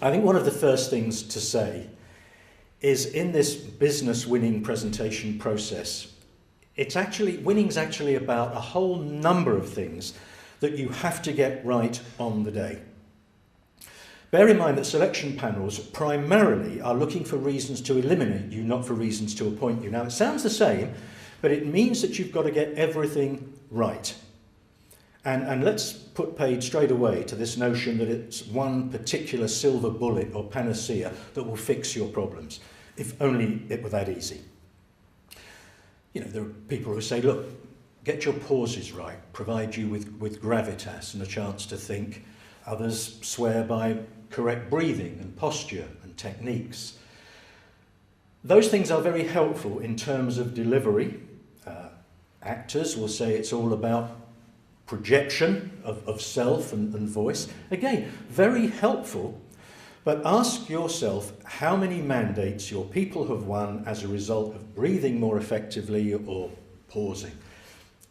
I think one of the first things to say is in this business winning presentation process, winning's actually about a whole number of things that you have to get right on the day. Bear in mind that selection panels primarily are looking for reasons to eliminate you, not for reasons to appoint you. Now, it sounds the same, but it means that you've got to get everything right. And let's put paid straight away to this notion that it's one particular silver bullet or panacea that will fix your problems, if only it were that easy. You know, there are people who say, look, get your pauses right, provide you with gravitas and a chance to think. Others swear by correct breathing and posture and techniques. Those things are very helpful in terms of delivery. Actors will say it's all about projection of self and voice. Again, very helpful, but ask yourself how many mandates your people have won as a result of breathing more effectively or pausing.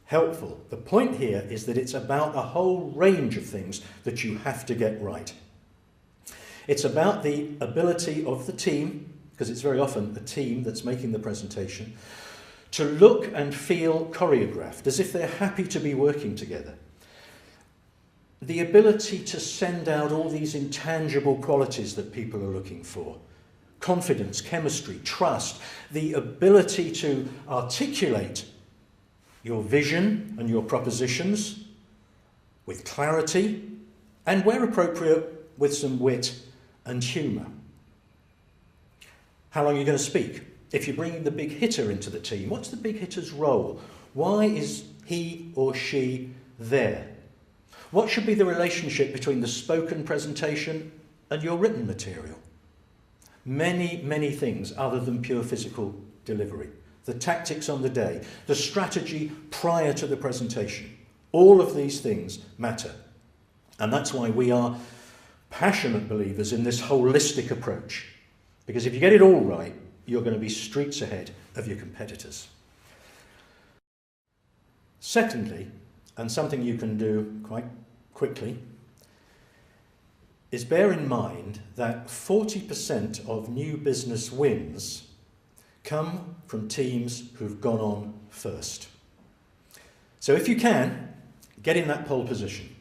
Helpful. The point here is that it's about a whole range of things that you have to get right. It's about the ability of the team, because it's very often a team that's making the presentation, to look and feel choreographed, as if they're happy to be working together. The ability to send out all these intangible qualities that people are looking for. Confidence, chemistry, trust, the ability to articulate your vision and your propositions with clarity, and where appropriate, with some wit and humour. How long are you going to speak? If you're bringing the big hitter into the team, what's the big hitter's role? Why is he or she there? What should be the relationship between the spoken presentation and your written material? Many, many things other than pure physical delivery. The tactics on the day, the strategy prior to the presentation. All of these things matter. And that's why we are passionate believers in this holistic approach. Because if you get it all right, you're going to be streets ahead of your competitors. Secondly, and something you can do quite quickly, is bear in mind that 40% of new business wins come from teams who've gone on first. So if you can, get in that pole position.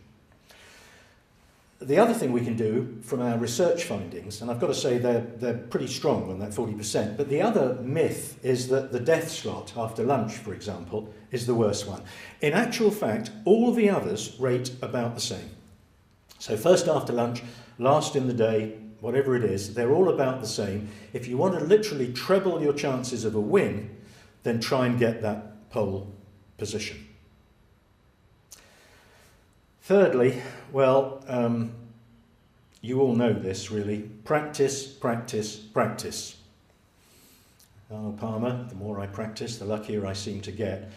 The other thing we can do from our research findings, and I've got to say they're pretty strong on that 40%, but the other myth is that the death slot after lunch, for example, is the worst one. In actual fact, all the others rate about the same. So first after lunch, last in the day, whatever it is, they're all about the same. If you want to literally treble your chances of a win, then try and get that pole position. Thirdly, well, you all know this really. Practice, practice, practice. Arnold Palmer, the more I practice, the luckier I seem to get.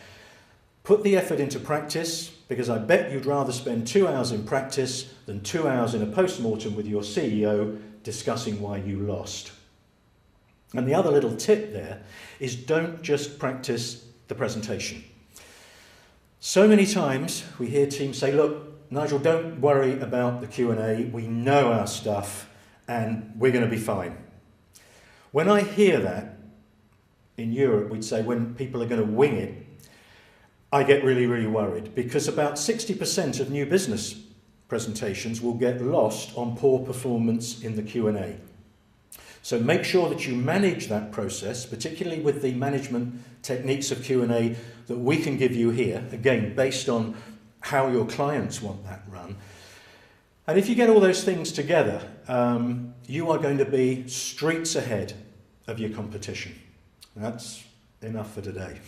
Put the effort into practice, because I bet you'd rather spend 2 hours in practice than 2 hours in a post-mortem with your CEO discussing why you lost. And the other little tip there is don't just practice the presentation. So many times we hear teams say, look, Nigel, don't worry about the Q&A. We know our stuff and we're going to be fine. When I hear that, in Europe, we'd say when people are going to wing it, I get really, really worried, because about 60% of new business presentations will get lost on poor performance in the Q&A. So make sure that you manage that process, particularly with the management techniques of Q&A that we can give you here, again, based on how your clients want that run. And if you get all those things together, you are going to be streets ahead of your competition. That's enough for today.